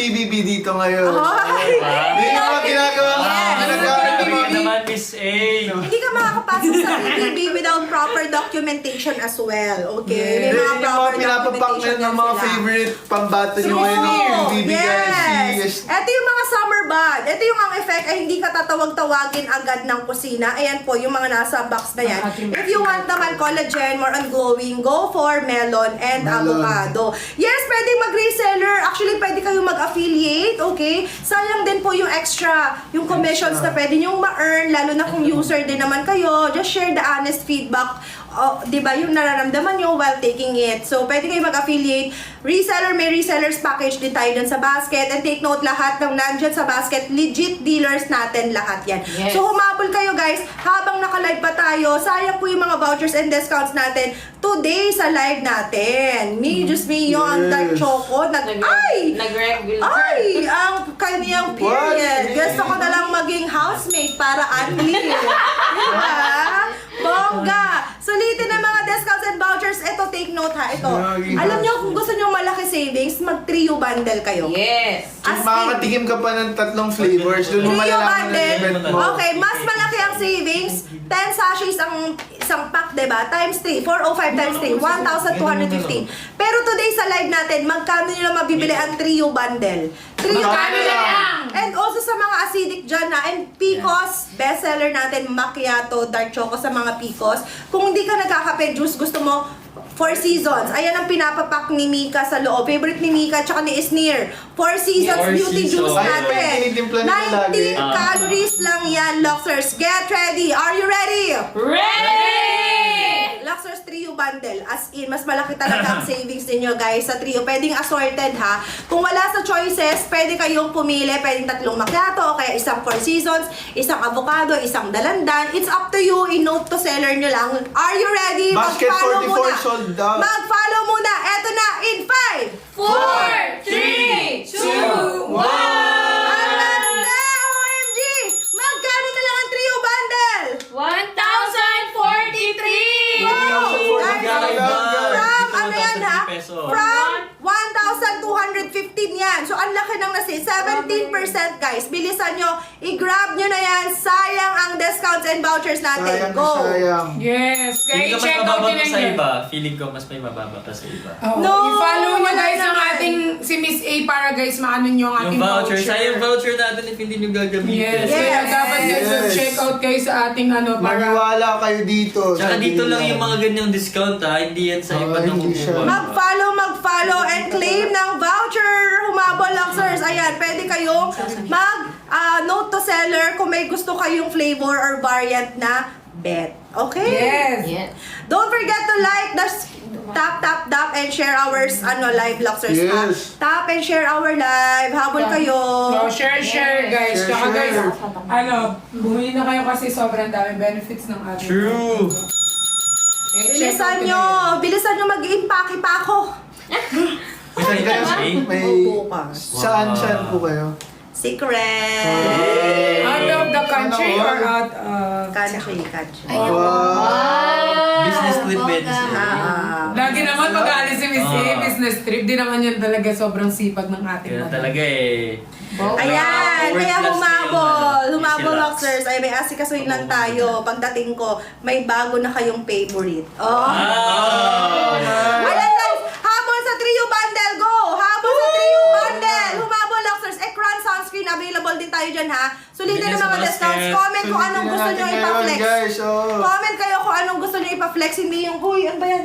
PBB dito ngayon. Ay! Hindi naman ginagawa mo. naman, Miss A. Hindi ka makakapasok sa PBB without proper documentation as well. Okay? May Hindi, mga yung proper mga pinapapak na documentation ng mga sila. favorite pambato nyo ngayon ng PBB guys. Yes! Ito yung mga summer bud. Ito yung ang effect ay hindi ka tatawag-tawagin agad ng kusina. Ayan po, yung mga nasa box na yan. If you want naman collagen, more on glowing, go for melon and avocado. Yes, pwede mag-reseller. Actually, pwede kayo mag-affiliate, okay? Sayang din po yung extra, yung commissions na pwede nyong ma-earn, lalo na kung user din naman kayo. Just share the honest feedback. Di ba, yung nararamdaman nyo while taking it. So, pwede kayo mag-affiliate. Reseller, may resellers package din tayo dun sa basket. And take note, lahat ng nandyan sa basket, legit dealers natin lahat yan. Yes. So, humabol kayo guys, habang naka-live pa tayo, sayang po yung mga vouchers and discounts natin today sa live natin. Diyos me, yung dark choco, Nag-regular. ay, ang kanyang period. Gusto ko na lang maging housemate para unli. Diba? Bongga! Sulitin ng mga discounts and vouchers. Ito, take note ha. Ito. Alam nyo, kung gusto nyo malaki savings, mag-trio bundle kayo. Yes. As in, Makakatikim ka pa ng 3 flavors. Doon mo trio malalaman ng bundle. event mo. Okay, mas malaki ang savings. 10 sachets ang isang pack, diba? Times 3. 405 times 3. 1,215. Pero today sa live natin, magkano nyo lang mabibili ang trio bundle? Trio Magkano bundle. lang? And also sa mga acidic dyan na, and Picos, bestseller natin, macchiato, dark choco sa mga Picos. Kung hindi ka nagkakape juice, gusto mo, 4 seasons. Ayan ang pinapapak ni Mika sa loob. Favorite ni Mika tsaka ni Isnir. 4 seasons Four beauty seasons. juice Ay, natin. tinitimpla nila lagi. 19 calories lang yan, Luxers. Get ready! Are you ready? Ready! Luxers Trio Bundle. As in, mas malaki talaga ang savings ninyo guys sa trio. Pwedeng assorted ha. Kung wala sa choices, pwede kayong pumili. Pwedeng 3 macchiato o kaya isang 4 seasons, isang avocado, isang dalandan. It's up to you. I-note to seller nyo lang. Are you ready? Basket Mag-follow 44 muna. sold out. Mag-follow muna. Eto na in 5, 4, 3, 2, 1. OMG! Magkano na lang ang trio bundle? 1,043! Wow! From, ano yan ha? Peso. From 1,215 yan. So, ang laki ng nasi. 17% guys. Bilisan nyo. I-grab nyo na yan. Sayang ang discounts and vouchers natin. Sayang na Go! sayang. Yes, Feeling kaya ko mas i-check out mababa nyo pa lang sa yan. iba. Feeling ko mas may mababa pa sa iba. Oo. No, I-follow nyo wala guys ang naman. ating si Miss A para guys maano nyo ang ating Yung voucher, voucher. sayang voucher natin if hindi nyo gagamitin. Yes, Yes. kaya dapat guys Yes. check out kayo sa ating ano para Maniwala kayo dito. Tsaka Sabi dito lang nila. yung mga ganyang discount ha, hindi yan sa iba nang hindi siya. kukuha. Mag-follow, and claim ng voucher. Humabol, Luxers. Ayan, pwede kayong note to seller kung may gusto kayong flavor or variant na bet. Okay? yes. Yes. Don't forget to like the tap and share our live Luxers ha. Yes. Tap and share our live. Habol kayo. So share guys. Share, Tsaka guys, share. bumili na kayo kasi sobrang dami benefits ng ating True. Eh, check out Bilisan nyo mag-impake pa ako. May May Bukas. saan po kayo? Secret. Out of the country Ano? or out of... Country. Wow. Business trip, business trip. Lagi naman mag-aalis si Miss A, Ah. business trip. Di naman yan talaga sobrang sipag ng ating Kaya mga. talaga eh. Ayan, World kaya class humabol. na yung, Humabol, Easy Lux. Luxers. Ay, may asikasuhin lang tayo. Pagdating ko, may bago na kayong favorite. Oh. Wow! Ayan guys, habol sa trio bundle, go! Habol sa trio bundle! Humabol, Luxers. Ecran sunscreen, available din tayo dyan ha. Sulitin Bilis ng mga basket. discounts. Comment kung anong gusto nyo Ngayon, ipa-flex. guys, oh. Comment kayo kung anong gusto nyo ipa-flex. Hindi yung, huy, ano ba yan?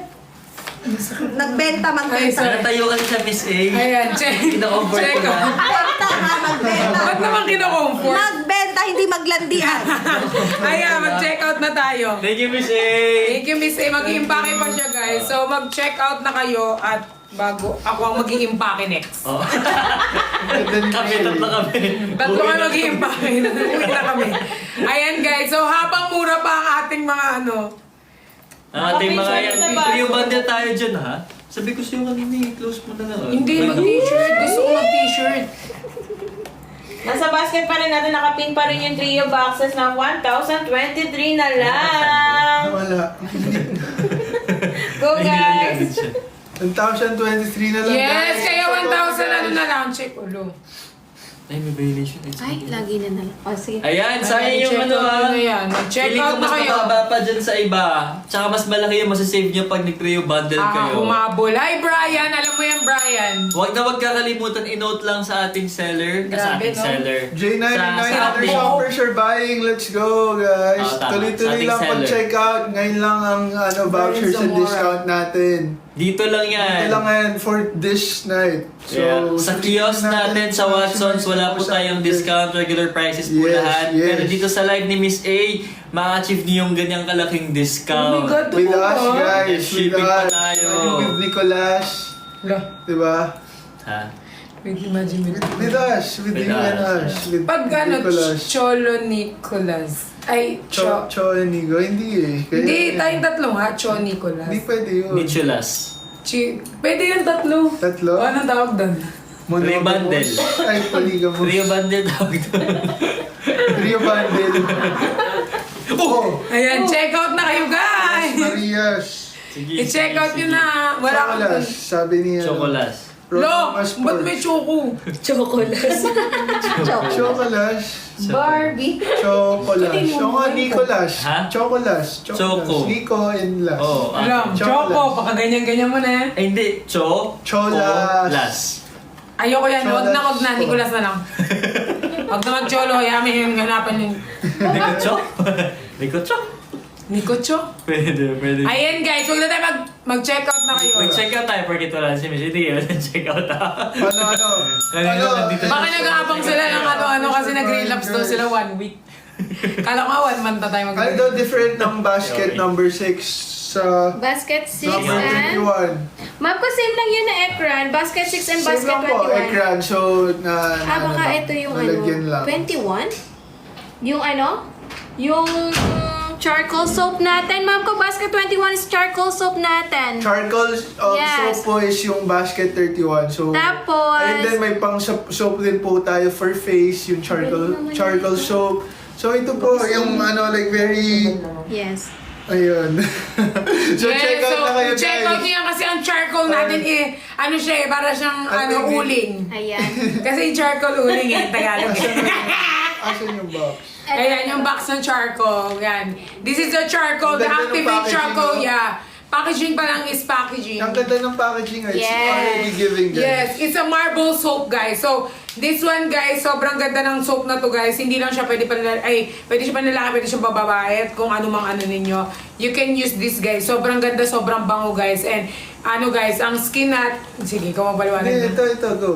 Nagbenta, magbenta. Ay, Sana tayo kasi sa Miss A. Ayan, check. Kina-comfort Check ko na. out. Magbenta ha, magbenta. Ba't naman kino-comfort? Magbenta, hindi maglandian. Ayan, mag-check out na tayo. Thank you, Miss A. Thank you, Miss A. Mag-iimpake pa siya, guys. So, mag-check out na kayo at bago ako ang mag-iimpake next. Oh. Kami, tatlo kami. Tatlo kayo mag-iimpake. Uwi na kami. Ayan, guys. So, habang mura pa ang ating mga Ang ating mga yan. Sa baso. Yung bundle tayo dyan ha. Sabi ko sa'yo kanina i-close mo na lang. Hindi, mag-t-shirt. Gusto ko mag-t-shirt. Nasa basket pa rin natin, nakapin pa rin yung trio boxes ng 1,023 na lang. Wala. Go guys! 1,023 na lang, Yes, guys. kaya Check out, 1,000 ano guys. na lang. Check ulo. Ay, may violation. Ay, lagi na lang. O, sige. Ayan, sayang yung Check ano out na yan. Check Feeling out ko na mas kayo. mababa pa dyan sa iba. Tsaka mas malaki yung masasave nyo pag nag-trio bundle kayo. Humabol. Hi, Brian. Alam mo yan, Brian. Huwag kakalimutan, i-note lang sa ating seller. sa Grabe, ating no? seller. J99 Sa other ating- shoppers are buying. Let's go, guys. Oo, tama. Tuloy-tuloy Sa lang ating pag-check out. Ngayon lang ang vouchers and Zamora. discount natin. Dito lang yan. Ito lang yan for this night. So, Yeah. Sa kiosk natin sa Watsons, wala po tayong discount, regular prices po Yes, lahat. yes. Pero dito sa live ni Miss A, ma-achieve niyo yung ganyang kalaking Oh my discount. God, With totoo us, ba? guys. Yes, shipping pa tayo. With Nicolas. Hala, Diba? Ha? wait, imagine me. With us. With With you and us. us. With Pag ano, Nicolas. Cholo Nicolas. Ay, Cho and Nico. Hindi eh. Kaya- Hindi, tayong tatlo nga. Cho Nicolas. Hindi pwede yun. Nicholas. Pwede yung tatlo. Tatlo? O, anong tawag doon? Trio bundle. Ay, polygamous. Trio bundle tawag doon. Trio bundle. Oh! Ayan, check out na kayo, guys! Marias. Sige. I-check out nyo na. Wala kang Chocolas. Sabi niya. Chocolas. Lo, ba't may choco? Chocolas. Chocolas. Barbie. Chocolas. Choco Nicolas. Ha? Chocolas. Choco. Nico and Las. Oh, Alam, choco. Baka ganyan-ganyan mo na. Ay, hindi. Cholas. Ayoko yan. Wag na, wag na. Cholas. Nicolas na lang. Wag na mag-cholo. Yamin yung hanapan yung... Nicocho? Nicocho? Nicocho? Pwede. Ayan guys, wag na tayo mag-check out na kayo. Mag-check out tayo porque wala si Miss. Hindi yun. Check out ha. Ano? Kanina nandito Baka nag-aabang sila ng ano-ano kasi nag-relapse daw sila 1 week. Kala ko nga 1 month na tayo Ano mag-relapse. daw different ng basket Okay. number 6 sa Basket 6 number and... 21? Ma'am ko, same lang yun na ekran. Basket 6 and Same basket lang po, 21. ekran. So, Baka ito yung nalagyan ano, lang. 21? Yung ano? Yung charcoal soap natin. Ma'am ko, basket 21 is charcoal soap natin. Charcoal Yes. soap po is yung basket 31. So, Tapos- ayun din, may pang soap din po tayo for face, yung charcoal soap. So, ito po, yung ano, like very, Yes. ayun. So, check out na kayo, check out guys. niya kasi ang charcoal natin ano siya para siyang uling. Ayan. Kasi yung charcoal uling Tagalog. Asan yung box? Ayan, yung box ng charcoal. Yan. This is the charcoal, the Ang ganda ng activate packaging, charcoal. no? Yeah. Packaging pa lang is packaging. Ang ganda ng packaging, it's Yes. already giving, guys. Yes, it's a marble soap, guys. So, this one, guys, sobrang ganda ng soap na to, guys. Hindi lang siya pwede siya panlalaki, pwede siya bababae, at kung ano mang ano ninyo. You can use this, guys. Sobrang ganda, sobrang bango, guys. And, guys, ang skin sige, ikaw mapaliwanag Hindi, na. ito, go.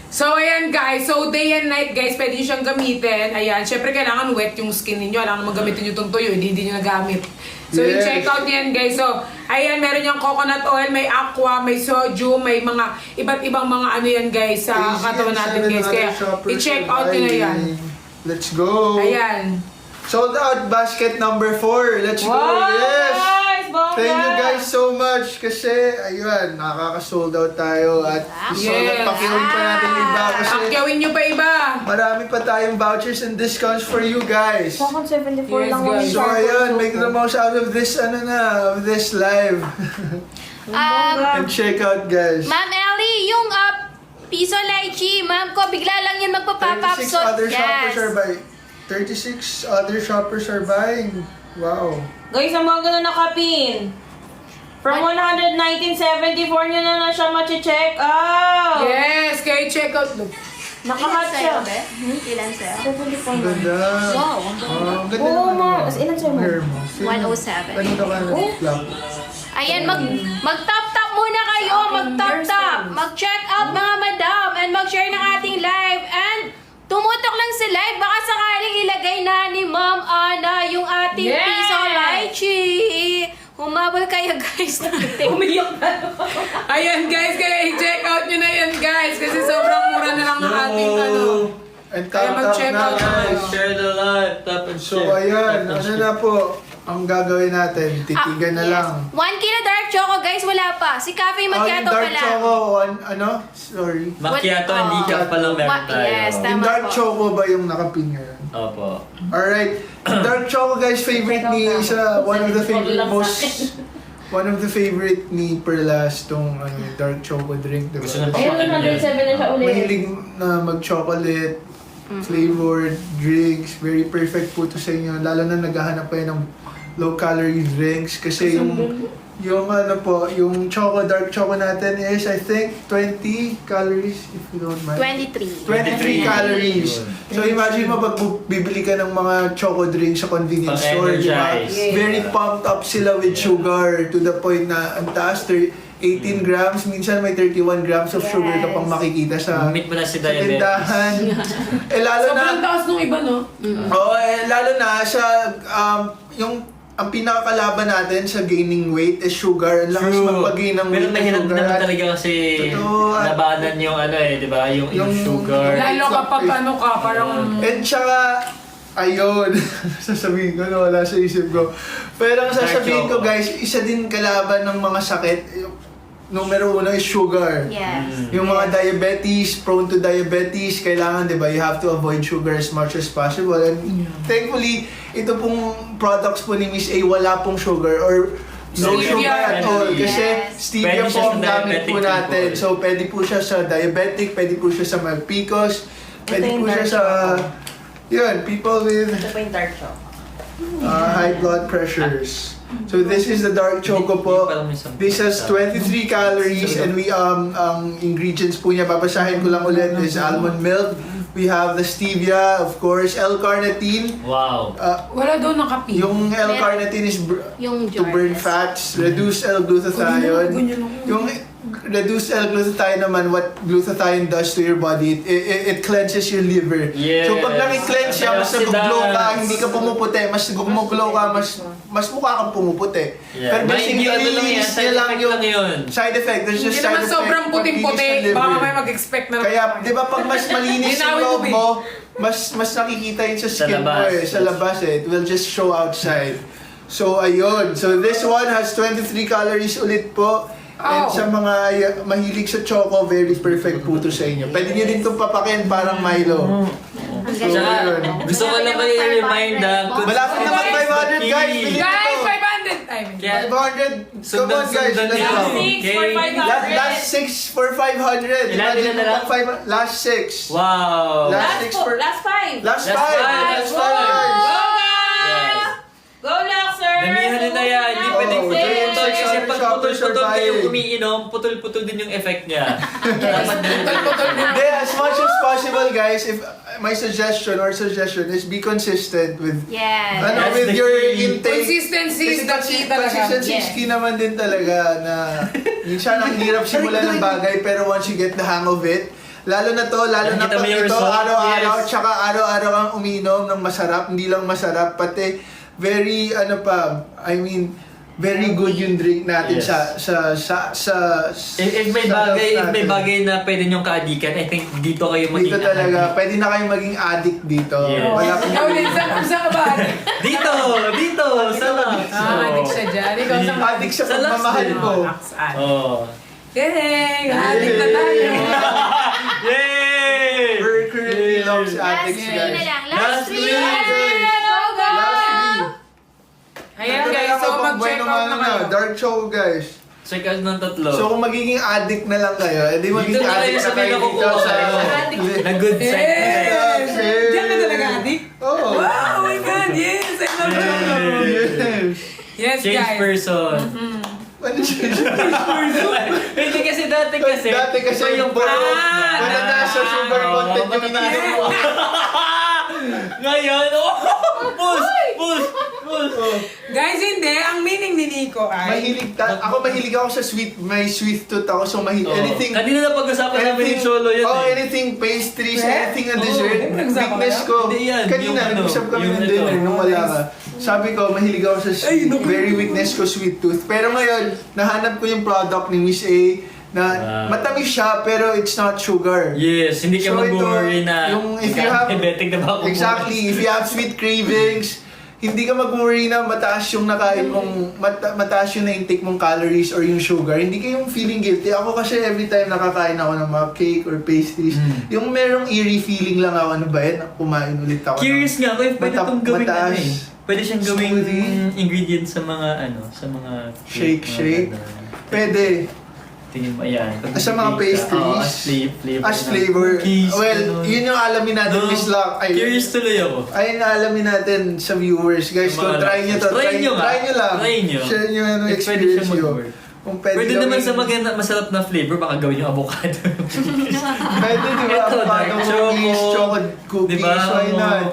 So, ayan guys. So, day and night guys, pwede nyo siyang gamitin. Ayan, syempre kailangan wet yung skin ninyo. Kailangan naman gamitin nyo itong tuyo, hindi nyo nagamit. So, Yes. i-check out yan guys. So, ayan, meron yung coconut oil, may aqua, may soju, may mga iba't ibang mga ano yan guys sa katawan natin guys. Kaya, i-check out nyo na yan. Let's go. Ayan. Sold out basket number 4. Let's go. Wow, Yes. guys! Bongga! Thank you guys so much kasi ayun, nakaka-sold out tayo at sold out pakiuwi pa natin yung iba kasi Akyawin nyo pa iba. marami pa tayong vouchers and discounts for you guys. Bakit 74 Yes, lang guys. yung So charcoal ayun, soap make the ko? most out of this of this live. And check out guys. Ma'am Ellie, yung piso lychee, ma'am ko, bigla lang yun magpa-pop up. 36 So, other shoppers yes. are buying. 36 other shoppers are buying. Wow. Guys, ang mga ganun nakapin. From 119.74 nyo na siya ma-check out. Yes, kaya check out. Look. Nakahat siya. Ilan sa'yo? Ang ganda. Wow. Ang ganda Oo, naman ma. mo. Ilan sa'yo, ma? Hair mo. 107. Kanina ka na-flop. Ayan, mag-tap-tap muna kayo. Mag-tap-tap. Mag-check out mga madam. And mag-share ng ating live. And tumutok lang sa live. Baka sakaling ilagay na ni Ma'am Ana yung ating Yes! piso lychee. Humabol kayo guys. Umiyak na. Ayan guys, kaya i-check out nyo na yan guys. Kasi sobrang mura na lang ang ating And Kaya tap mag-check na out na guys. Share the live. Tap and So share. ayan, Tap and ano share. na po ang gagawin natin? Titigan na yes. lang. 1 kilo dark choco guys, wala pa. Si Cafe Yung Macchiato dark pa lang. choco, ano? Sorry. Macchiato, hindi ka pa lang meron tayo. Yes, Yung tama dark po. choco ba yung nakapin ngayon? Opo. Alright. Dark choco guys, favorite ni sa one of the favorite one of the favorite ni Perlas tong dark choco drink, diba? Gusto na pa- Ayun, 107 na siya ulit. Mahilig na mag-chocolate, flavored drinks, very perfect po to sa inyo. Lalo na naghahanap kayo ng low-calorie drinks kasi yung dark choco natin is I think 20 calories if you don't mind. 23. 23 calories. So imagine mo pag bibili ka ng mga choco drinks sa convenience store, di ba? Pang-energize. Very pumped up sila with sugar to the point na ang taas, 18 grams, minsan may 31 grams of sugar ka pang makikita sa Meet mo na si sa diabetes. tindahan. Lalo na, Sobrang taas nung iba, no? lalo na sa, ang pinakakalaban natin sa gaining weight is sugar. Ang lakas magpag-gain ng Pero weight ng mahirap sugar. naman talaga kasi Totoo. labanan yung di ba? Yung sugar. Lalo kapag ano ka, parang... And tsaka, ayun, sasabihin ko na wala sa isip ko. Pero ang sasabihin ko guys, isa din kalaban ng mga sakit. Numero uno is sugar. Yes. Yung mga diabetes, prone to diabetes, kailangan, di ba, you have to avoid sugar as much as possible. And thankfully, ito pong products po ni Miss A, wala pong sugar or no Stevia. sugar at all. Kasi Yes. stevia Pwede siya po sa ang gamit diabetic po natin. people. So, pwede po siya sa diabetic, pwede po siya sa malpicos, pwede yung po siya dark sa, yun, people with Ito pa yung dark choco. high blood pressures. So this is the dark choco po. This has 23 calories and we ang ingredients po niya babasahin ko lang ulit is almond milk. We have the stevia, of course, L-carnitine. Wow. Wala daw nakapi. Yung L-carnitine is Yung to burn fats, reduce L-glutathione. Yung reduce L-glutathione naman, what glutathione does to your body, it cleanses your liver. Yes. So pag naki-cleanse siya, mas nag-glow ka, hindi ka pumuputi, mas gumuglow ka, mas mukha kang pumuputi. Yeah. Pero basically, May ano lang yan, release side niya lang effect yung lang yun. side effect. There's just Hindi side naman effect. sobrang pag linis puting-puti. ng liver. Baka may mag-expect na... Kaya, di ba pag mas malinis yung Linawin mo, loob babe. mo, mas nakikita yun sa skin mo labas. sa labas eh. It will just show outside. So, ayun. So, this one has 23 calories ulit po. And Oh. sa mga mahilig sa choco, very perfect po to sa inyo. Pwede nyo din itong papakin parang Milo. Ang So, ganda. ayun. Gusto ko lang i-remind Malapit na mag-500 guys! Bili Guys, nyo! 500 time. Kaya, 500! Come on guys! sundan Let's niyo. go! Six for Okay. 500. Last 6 for 500! Ilan Imagine na mo lang? pag last 6! Wow. Last- Last 5. Last Last 5! five. Last 5! Go Yes. guys! Go Luxers! Damihan nyo na yan. Hindi pwedeng Oo, putol-putol sorry, kasi sorry, pag sorry, putol-putol sorry. kayo umiinom, putol-putol din yung effect niya. Dapat din. Hindi, as much as possible guys, if my suggestion is be consistent with Yes. That's with the your key. intake. Consistency is the key talaga. Consistency is Yes. key naman din talaga na minsan ang hirap simulan ng bagay pero once you get the hang of it, lalo na Nakikita pag mo yung ito, result, araw-araw, yes. tsaka araw-araw kang uminom ng masarap, hindi lang masarap, pati very, very good yung drink natin Yes. sa If may sa bagay, health natin. na pwede niyong kaadikan, I think dito kayo maging Dito talaga, pwede na kayong maging addict dito. Yes. Wala kang Ikaw din, saan ka ba? Dito! Sa Lux. Addict siya dyan. Ikaw sa addict sa Sa Lux pagmamahal din. ko. Oh. Yay! Addict na tayo. Yay! We're currently Lux Last addicts, 3 na guys. lang. Last Last 3. three. Go, go! Last three. Ayan guys, so mag-check out na kayo. Dark choco guys. Check out ng tatlo. So kung magiging addict na lang kayo, edi magiging Dito na kayo addict sa na kayo dito pinakukuha sa... kayo. Na good side. Yes, yes. Diyan ka talaga addict? Oo. Wow, oh my God, yes! I love you. Yes. Yes Change guys. person. Ano siya? Hindi kasi dati kasi. Dati kasi iba yung puro, Ah, nasa sugar content yung iniinom mo. Ngayon, push! Guys, hindi. Ang meaning ni Nico ay... Ako mahilig ako sa sweet, may sweet tooth ako, so mahilig, anything, Kanina na pag-usapan namin ni Cholo yun oh, eh. anything pastries, Sweet? anything na dessert, Oh, nag-usapan weakness kayo? ko. Hindi yan, Kanina, yung ano, nag-usap kami yung ng ito. dinner nung wala ka. Sabi ko, mahilig ako sa sweet, very weakness ko sweet tooth. Pero ngayon, nahanap ko yung product ni Miss A na matamis siya pero it's not sugar. Yes, hindi ka So, ito, mag-worry na yung if you have- diabetic na ba ako? Exactly, if you have sweet cravings, hindi ka mag-worry na mataas yung nakain mong, mataas yung na-intake mong calories or yung sugar. Hindi ka yung feeling guilty. Ako kasi every time nakakain ako ng mga cake or pastries, yung merong eerie feeling lang ako, ano ba yan? Kumain ulit ako. Curious nga ako if pwede itong gawing mataas. ano eh. Pwede siyang gawing Smoothie. ingredients sa mga sa mga Shake, mga shake. ganun. Pwede. Tingin mo, ayan. Sa mga pastries. Flavor. As flavor. Cookies, Well, ganun. yun yung alamin natin, No, Miss Lock. Ay, Curious tuloy ako. ayun na alamin natin sa viewers. Guys, Sa mga kung try nyo to. Try nyo nga. Try nyo lang. Try nyo. Share nyo yung If pwede experience siya nyo. mag-work. Kung pwede, Pwede naman sa gawin- masarap na flavor, baka gawin yung avocado. Pwede, di ba? Ito, Avocado dark cookies, choco. chocolate cookies, Di ba? why not?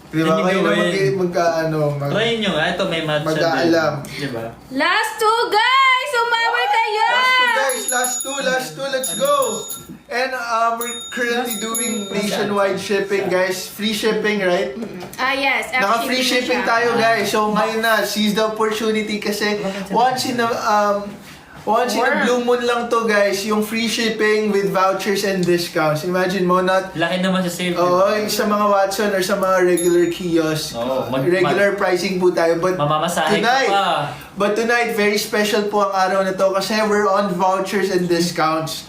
Di ba? Yun yung Kayo na gawin. mag-ano, Try nyo nga. Ito may matcha Mag-aalam. din. Diba? Last two, guys! Umabot kayo! Last two guys, last two, let's go! And we're currently doing nationwide shipping guys. Free shipping, right? Yes, Naka-free shipping tayo guys. So ngayon na, seize the opportunity kasi once in a blue moon lang to guys, yung free shipping with vouchers and discounts. Imagine mo, not Laki naman sa sale. Oo, sa mga Watson or sa mga regular kiosk. Oo, Regular pricing po tayo. But Mamamasahe ka pa. But tonight, very special po ang araw na to kasi we're on vouchers and discounts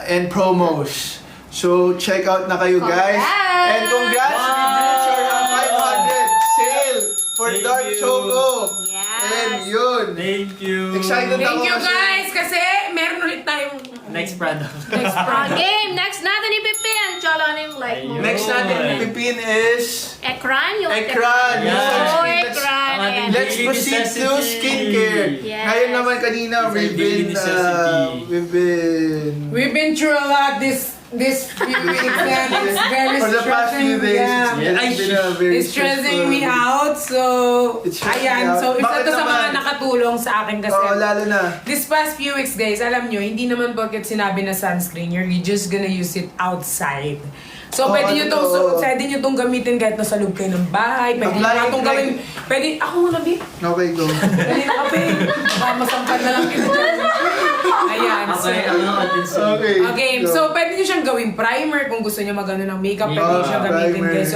and promos. So, check out na kayo guys. Congrats! And congrats! We reached our 500 sale for Thank Dark you. Choco. Yes. And yun. Thank you. Excited Thank ako you kasi- guys! Kasi meron ulit tayong Next product. next product. Game! Next natin ipipin. Cholo, ano yung like mo? Ayun. Next natin pipin is Ekran? Yung Ekran. Yeah. Yung Oh, sunscreen. ekran. Ang ating Ayan. Let's daily proceed to necessity. skincare. Yes. Ngayon naman kanina, It's our we've daily been, necessity. We've been through a lot this few weeks and it's very for the past few stressing. days, Yeah. it's been a very It's stressing me stressful- out. So, It's stressing ayan. me out. So, isa Bakit to sa mga naman? nakatulong sa akin kasi. Oo, lalo na. This past few weeks, guys, alam nyo, hindi naman porket sinabi na sunscreen, you're just gonna use it outside. So, Oo, pwede nyo tong, totoo. pwede nyo tong gamitin kahit nasa loob kayo ng bahay. Pwede Apply, nyo tong apply. gawin. Pwede, ako muna, B. Okay, go. Pwede na kape. Baka masampal na lang kita dyan. Ayan. So, Okay, ano natin sa... Okay. okay, go. so pwede nyo siyang gawing primer kung gusto nyo magano ng makeup. Pwede nyo siyang gamitin, primer. guys.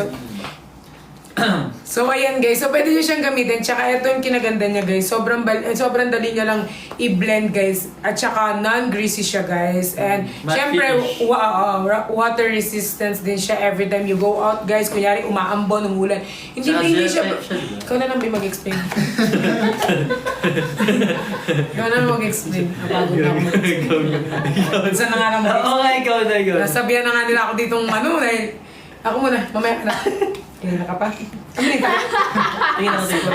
So, ayan guys. So, pwede nyo siyang gamitin. Tsaka ito yung kinaganda niya guys. Sobrang dali niya lang i-blend guys. At tsaka non-greasy siya guys. And Matte syempre, finish. water resistance din siya every time you go out guys. Kunyari, umaambon, umulan. Hindi, Tsaka hindi gel siya... type siya, diba? Ikaw na lang may mag-explain. Ikaw na lang mag-explain. Napagod na ako mag-explain. Saan na nga lang mag-explain? Okay, ikaw na yun. Nasabihan na nga nila ako ditong dahil ako muna, mamaya ka na. Kanina ka pa. Tingnan ako dito.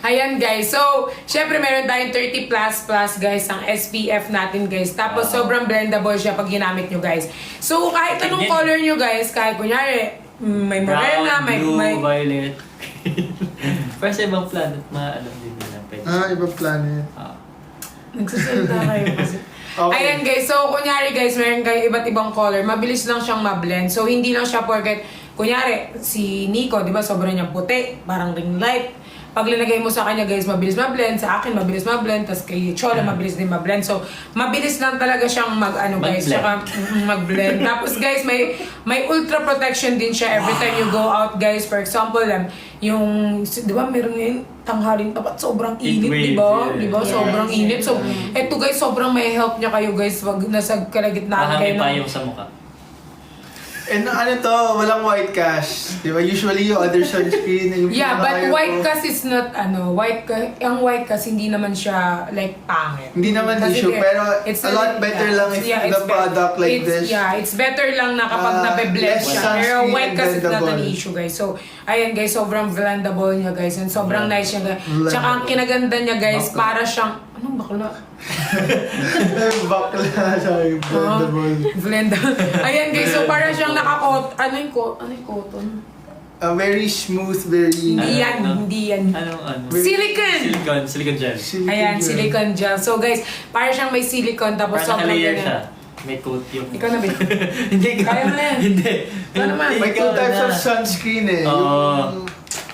Ayan guys, so syempre meron tayong 30 plus guys ang SPF natin guys. Tapos sobrang blendable siya pag ginamit nyo guys. So kahit anong Tingnan. color nyo guys, kahit kunyari may morena, Brown, blue, may violet. Pero sa ibang planet, maalam din nila. Pwede. Ibang planet. nagsasalita kayo kasi. Okay. Ayan guys, so kunyari guys, meron kayo iba't ibang color, mabilis lang siyang ma-blend. So hindi lang siya porket, kunyari, si Nico, di ba, sobrang niyang puti, parang ring light. Pag linagay mo sa kanya guys, mabilis ma-blend. Sa akin, mabilis ma-blend. Tapos kay Chola, mabilis din ma-blend. So, mabilis lang talaga siyang guys. Mag-blend. Tsaka, mag-blend. Tapos guys, may ultra protection din siya every time you go out guys. For example, yung, di ba, meron ngayon tanghaling tapat, sobrang init, di ba? Heatwave, Di ba? yeah. Sobrang init. So, eto guys, sobrang may help niya kayo guys. Wag nasa kalagitnaan kayo Mahami pa ng... yung sa mukha. And ano to, walang white cast. Di ba? Usually yung other sunscreen, yung Yeah, but pinaka-ayaw white ko. cast is not, ang white cast hindi naman siya, like, pangit. Hindi naman Kasi issue, pero it's a lot better lang if yeah, the it's product like it's, this. Yeah, it's better lang na kapag nape-blend less siya. Pero sunscreen white and cast is not an blendable. issue, guys. So, ayan guys, sobrang blendable niya, guys. And sobrang nice niya, guys. Blendable. Tsaka ang kinaganda niya, guys, Bakla. para siyang, anong bakla? Bakla, sorry, blendable. Blendable. Ayan guys, so para siyang ano yung cotton? Very smooth, very... Hindi yan, Ano? hindi yan. Ano? Silicone! Silicone gel. Ayan, silicone gel. So guys, para siyang may silicone tapos Parang sobrang naka-layer ganyan. siya. May coat yung... Ikaw na ba? Hindi ka. Kaya mo na yan. Hindi. Ikaw naman. May Ikaw two types na. of sunscreen eh. Oo. Yung...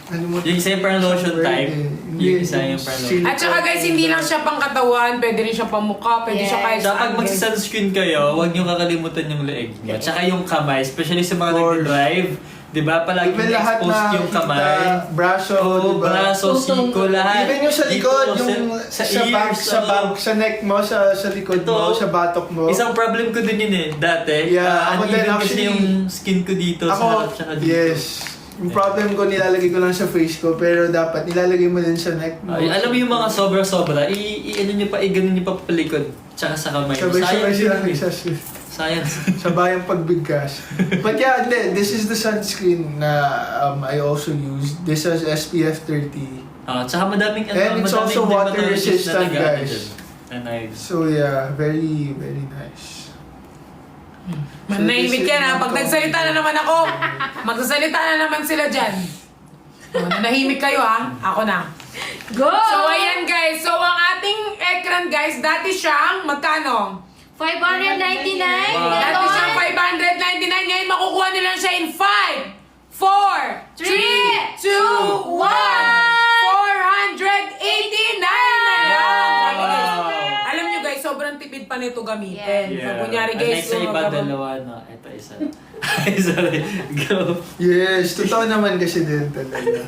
Ano mo? Yung isa yung parang lotion type. Hindi, Yung isa yung parang lotion. At saka guys, hindi lang siya pang katawan, pwede rin siya pang mukha, pwede siya kahit Tsaka pag saan, guys. mag-sunscreen kayo, huwag niyo kakalimutan yung leeg niyo. Tsaka yung kamay, especially sa mga Of course. nag-drive. Di ba? Palagi Even lahat exposed na yung kamay. braso, Oo, diba? braso, siko, lahat. Even yung sa likod, Dito, yung sa back, ears, sa oo. back, sa neck mo, sa likod mo, Ito, sa batok mo. Isang problem ko din yun eh, dati. Yeah, ako din, uneven kasi actually, yung skin ko dito, sa harap tsaka dito. yes. Yung problem ko, nilalagay ko lang sa face ko, pero dapat nilalagay mo din sa neck mo. Ay, alam mo yung mga sobra-sobra, ano nyo pa, ganun nyo pa palikod, tsaka sa kamay. Sabay-sabay silang yun eh. isa Science. sa bayang pagbigkas. But yeah, hindi, this is the sunscreen na I also use. This has SPF 30. Tsaka madaming, And it's also water dermatologist na resistant, nag-ano guys. dyan. And I, So yeah, very, very nice. Manahimik yan ha. Pag nagsalita na naman ako, magsasalita na naman sila dyan. Nanahimik kayo ha. Ako na. Go! So ayan guys. So ang ating ekran guys, dati siyang magkano? 599. Dati siyang 599. Ngayon makukuha nila siya in 5, 4, 3, 2, 1. 489 na lang. Grabe, guys. Alam nyo guys, sobrang tipid pa nito gamitin. Pag kunyari guys, Next sa iba, dalawa na. Ito isa. Ay, sorry. Go. Yes, totoo naman kasi din talaga.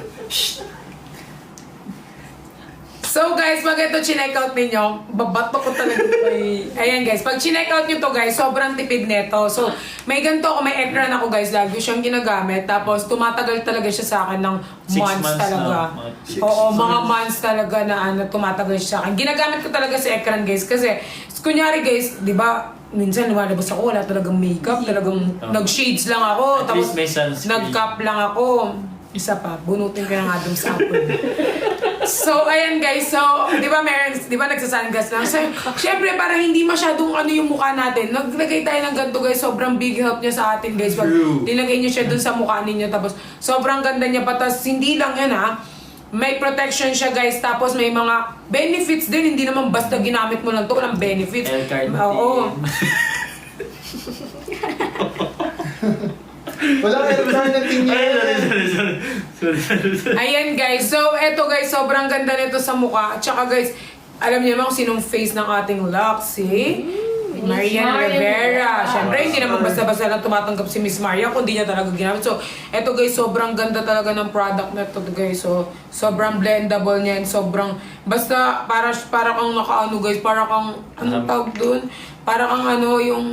So guys, pag ito chineck out ninyo, babato ko talaga ito eh. Ayan guys, pag chineck out nyo to guys, sobrang tipid neto. So, may ganito ako, may ekran ako guys, lagi siyang ginagamit. Tapos, tumatagal talaga siya sa akin ng 6 months months talaga. na. Oo, mga months talaga na tumatagal siya sa akin. Ginagamit ko talaga sa ekran guys, kasi, kunyari guys, di ba, minsan lumalabas ako, wala talagang makeup, talagang nag-shades lang ako. At Tapos, least may sunscreen. nag-cap lang ako. Isa pa, bunutin ko ng Adam's apple. So, ayan guys. So, di ba nagsasunglass lang? So, syempre, para hindi masyadong ano yung mukha natin, naglagay tayo ng ganito guys. Sobrang big help niya sa atin guys. Pag True. nilagay niyo siya dun sa mukha ninyo. Tapos, sobrang ganda niya pa. Tapos, hindi lang yan ha. May protection siya guys. Tapos, may mga benefits din. Hindi naman basta ginamit mo lang to. Walang benefits. L-carnitine. Oo. Walang alternative Sorry. Ayan guys, so eto guys, sobrang ganda nito sa mukha. At saka guys, alam niyo naman kung sinong face ng ating Lux, si Marian Rivera. Siyempre, hindi naman basta-basta lang tumatanggap si Miss Maria kung di niya talaga ginamit. So, eto guys, sobrang ganda talaga ng product na to guys. So, sobrang blendable niya and sobrang, basta para kang nakaano guys, para kang, anong tawag dun? Para kang ano, yung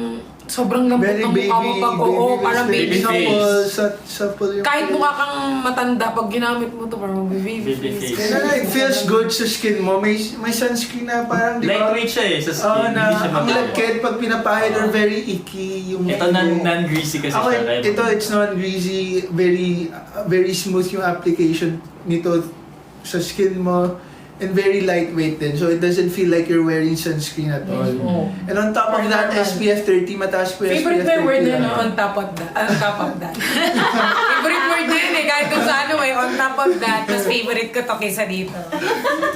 sobrang lambot Very ng baby, mukha mo pag, oo, parang baby face. face. Supple yung Kahit face. mukha kang matanda, pag ginamit mo to, parang baby Baby face. face. Kaya it feels good sa skin mo. May sunscreen na parang, di ba? Lightweight siya eh, sa skin. Oo, na Hindi siya ang mabigat. lagkit pag pinapahid or very icky yung Ito non-greasy kasi ako, siya. kaya- ito it's non-greasy, very smooth yung application nito sa skin mo and very lightweight din. So it doesn't feel like you're wearing sunscreen at all. Oo. And on top of that, SPF 30, mataas po yung Favorite SPF mo yung 30. word na lang. on top of that. On top of that. Favorite word din eh. Kahit kung sa ano eh, on top of that. Mas favorite ko to kaysa dito.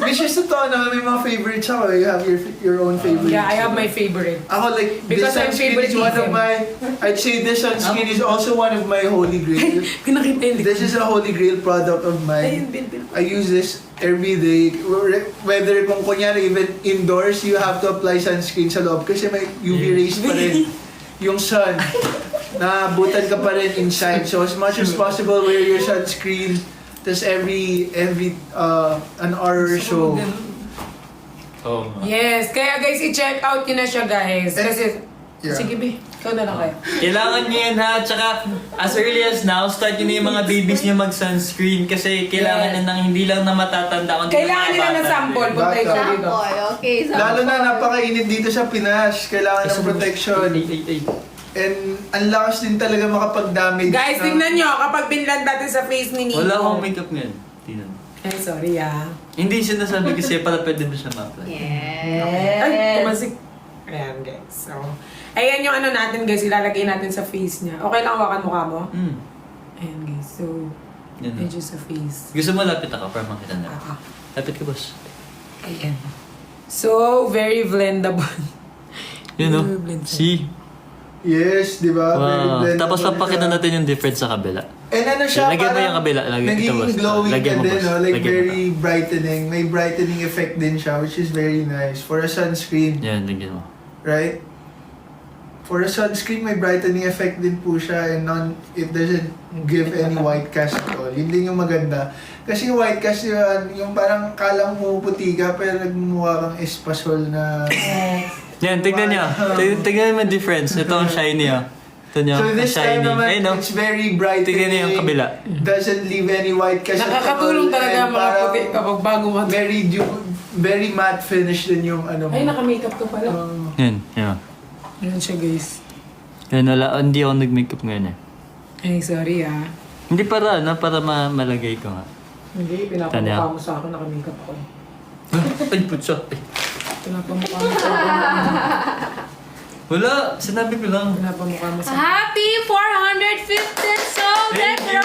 Which is totoo na may mga favorites ako. You have your own favorites. Yeah, I have my favorite. Ako like, Because this I'm sunscreen is one of favoritism. I'd say this sunscreen is also one of my holy grail. Pinakita yun. This is a holy grail product of mine. I use this every day. Whether kung kunyari even indoors, you have to apply sunscreen sa loob kasi may UV rays pa rin. Yung sun, naabutan ka pa rin inside. So as much as possible, wear your sunscreen. Tapos every an hour or so. Oo nga. Yes, kaya guys, i-check out nyo na siya guys. Kasi, Yeah. sige B, ikaw na lang kayo. Kailangan nyo yan ha, tsaka as early as now, start nyo na yung mga babies nyo mag-sunscreen kasi kailangan Yes. na ng hindi lang na matatanda. kundi Kailangan mga nila ng bata. sample. Punta ikaw dito. Sample, okay. Lalo na napakainit dito sa Pinas. Kailangan ng protection. Ay. And ang lakas din talaga makapag-damage. Guys, na- tingnan nyo, kapag binland natin sa face ni Nico. Wala akong makeup ngayon. Tingnan. Ay, sorry ah. Hindi sinasabi kasi para pwede mo siya ma-apply. Yes. Ay, tumasik. Ayan guys. So, ayan yung ano natin guys, ilalagay natin sa face niya. Okay lang hawakan mukha mo? Hmm. Ayan guys, so, Yan na. medyo sa face. Gusto mo lapit ako para makita na. Ah, Lapit ka, boss. ayan. So, very blendable. Yun o. Very blendable. See? Yes, di ba? Very Wow. blendable Tapos papakita siya. natin yung difference sa kabila. And ano siya, Lagyan mo parang yung kabila, lagyan ito, naging boss. glowing Lagyan ka mo, din, boss. no? Like Lagyan mo very brightening. May brightening effect din siya, which is very nice. For a sunscreen, Yan, lagyan mo. right? For a sunscreen, may brightening effect din po siya and it doesn't give any white cast at all. Yun din yung maganda. Kasi yung white cast yun, yung parang kalang puputi ka pero nagmumukha kang espasol na... Yan, tignan niyo. Tignan mo yung difference. Ito ang shiny ah. Ito niyo, So ang this shiny. time naman, Ayun no? it's very bright. Tignan niyo yung kabila. Doesn't leave any white cast at all. Nakakatulong talaga And ang mga parang puti kapag bago mag... very matte finish din yung ano mo. Ay, naka-makeup ka pala. Yan, yan. Yan siya, guys. Yan, hindi ako nag-makeup ngayon eh. Ay, sorry ah. Hindi para, para malagay ko nga. Hindi, pinapamukha mo sa akin, naka-makeup ako. Ay, putsa. Pinapamukha mo sa akin. Wala, sinabi ko lang. Pinapamukha mo sa akin. Happy 415 sold Thank you.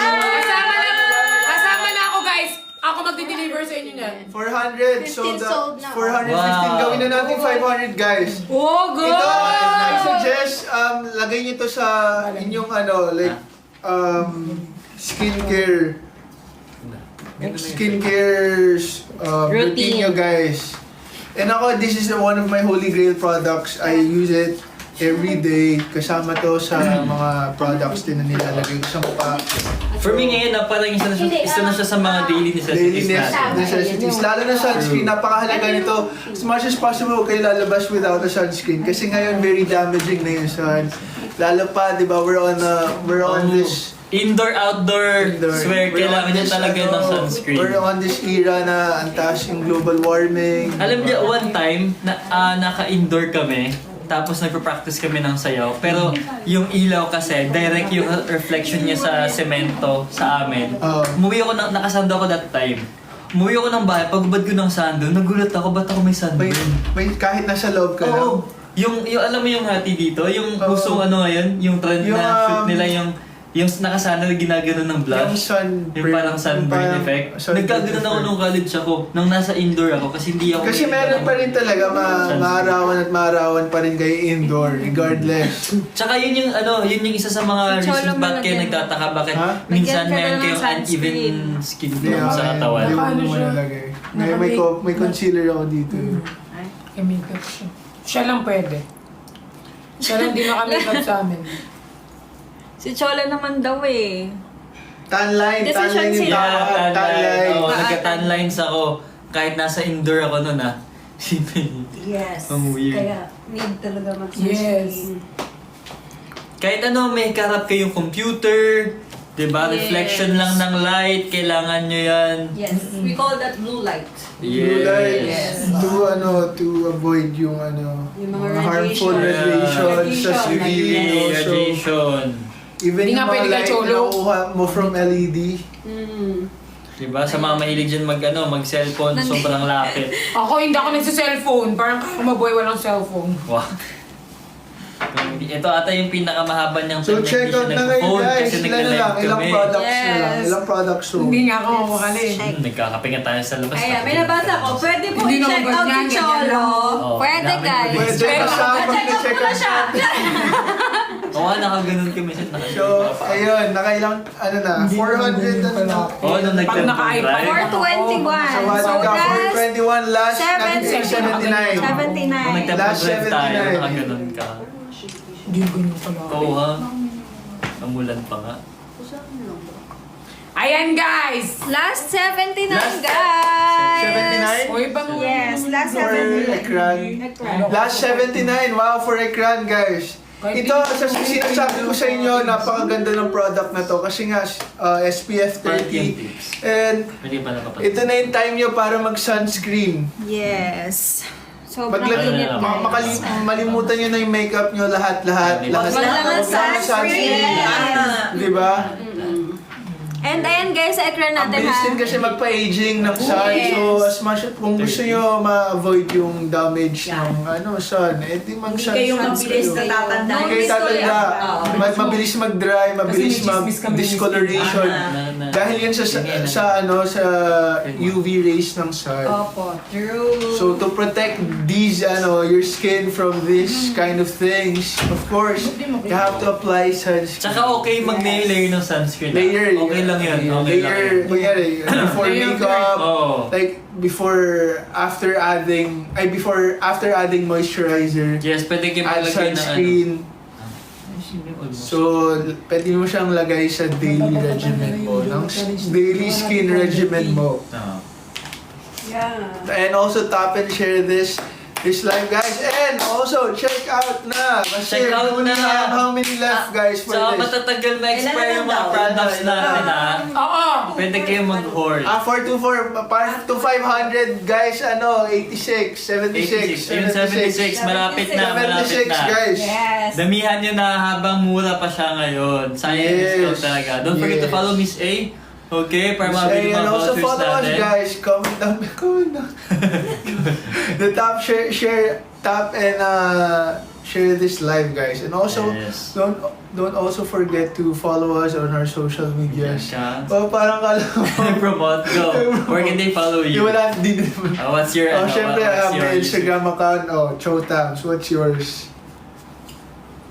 Kasama na ako, guys. Ako magdi-deliver sa inyo niyan. 400 sold 15 sold na. 415 Wow. gawin na natin 500 guys. Oh, good! Ito, I suggest lagay niyo to sa inyong like skincare routine nyo guys. And ako, this is one of my holy grail products. I use it every day. Kasama to sa mga products din na nilalagay ko sa mukha. For me ngayon, parang isa na siya sa mga daily necessities Daily natin. necessities. Lalo na sunscreen, napakahalaga nito. As much as possible, huwag kayo lalabas without a sunscreen. Kasi ngayon, very damaging na yung sun. Lalo pa, di ba, we're on this... Indoor, outdoor, swear, We're kailangan on niya this, talaga ng sunscreen. We're on this era na ang taas yung global warming. Alam niyo, one time, naka-indoor kami, tapos nagpa-practice kami ng sayaw. Pero yung ilaw kasi, direct yung reflection niya sa semento sa amin. Umuwi ako, nakasando ako that time. Umuwi ako ng bahay, pagbabad ko ng sando, nagulat ako, ba't ako may sunburn? May kahit nasa loob ka Oo. lang. Yung alam mo yung hati dito, yung usong ano ngayon, yung trend Yung, na shoot nila yung nakasana na ginagano ng Yung blush. sun... Yung parang sunburn effect. Nagkagano ako nung college ako, nung nasa indoor ako kasi hindi ako... Kasi meron pa rin talaga maarawan pa rin kayo indoor, regardless. Tsaka yun yung isa sa mga Si Cholo reasons bakit kayo malagyan. nagtataka bakit Ha? minsan Lagyan ka meron lang ng kayong sunscreen. uneven skin Hindi tone sa katawan. Hindi Paano mo siya? nalagay. May concealer ako dito. May makeup siya. Siya lang pwede. Siya lang di naka-makeup sa amin. Si Chola naman daw eh. Tan line Decision yung sila. tawag. Tan line. Oo, nagka-tan lines ako. Kahit nasa indoor ako nun ah. Yes. Ang weird. Kaya need talaga Yes. mag-sunscreen. Kahit may karap kayong computer, diba? Yes. Reflection lang ng light, kailangan nyo yan. Yes. We call that blue light. Blue light. Yes. To avoid yung Yung mga harmful radiation. radiation sa Radiation. skin. UV also. radiation. Even Hindi yung nga pwede mga kay light Cholo. na nakuha mo from LED. Diba? Sa mga mahilig dyan mag-cellphone, sobrang lapit. Ako, hindi ako nagsa-cellphone. Parang kakamaboy walang cellphone. Wow. Ito ata yung pinakamahaba niyang So check out na ngayon guys. kasi Ilan na nagka-live lang, ilang kami. products na lang. Yes. Ilang products sold. Hindi nga ako makakali. Nagkakape nga tayo sa labas. Ayan, may nabasa ko. Pwede po Hindi i-check naman out ganyan, si ganyan Cholo. lang. Oh, Pwede, dami guys. ko din. Pwede kasama mag-check out siya. Oo, nakaganon kami sa nakaganon. So, ayun, nakailang, 400 na. Oo, nung Pag naka-iPad. nag-temp 421. So, what So, ka? last 421 last, 79. 79. Nung nag-temp Last drive tayo, 79. nakaganon ka. Hindi ko yung pala. Oo ha. Namulan pa nga. Ayan guys! Last 79 Last- guys! 79? Uy, bang... Yes, last For 79. ekran. Last 79. Wow, for ekran, guys. Ito, sinasabi ko sa inyo, napakaganda ng product na to kasi nga SPF 30. And Hindi pa napapansin. ito na yung time nyo para mag-sunscreen. Yes. Sobrang Paglagay, init guys. malimutan nyo na yung makeup nyo, lahat. Wala namang sunscreen. Di ba? And ayan guys, sa ekran Ang natin bilis ha. din kasi magpa-aging ng sun. So, as much kung gusto nyo ma-avoid yung damage ng sun, di Hindi kayo mabilis kayo. natatanda. Hindi kayo tatanda. Mabilis mag-dry, mabilis may chismis kami. mag-discoloration. Na- Dahil yan sa UV rays ng sun. Opo, true. So to protect these your skin from this kind of things, of course, you have to apply sunscreen. Tsaka okay mag-layer ng sunscreen. Layer. Okay lang yun. Okay lang Layer, yun. kunyari, before Layer makeup, Oo. like after adding moisturizer, Yes, pwede kayo add maglagay na sunscreen. So, pwede mo siyang lagay sa daily regimen mo, ng daily skin regimen mo. Yeah. And also tap and share this live, guys. And also check out na. Kasi Check out we only na. have how many left, guys, for So, this? matatagal ma-expire yung mga Ilan na products natin, ha? Oo. Pwede kayo mag-hoard. 424 to 500, guys. 86, 76, 86. Yung 76, malapit na, malapit 76, na. guys. Yes. Damihan nyo na habang mura pa siya ngayon. Sayang Yes. discount talaga. Don't forget to Yes. follow Miss A. Okay, para mabili And mga also vouchers follow us, natin. guys. Comment down. The top share, tap and share this live, guys. And also, Yes. don't also forget to follow us on our social medias. Accounts. Oh, parang kala mo. Promote, go. Where can they follow you? Yung wala, di naman. What's your, Oh, syempre, what's may your Instagram account. Oh, Chotams. What's yours?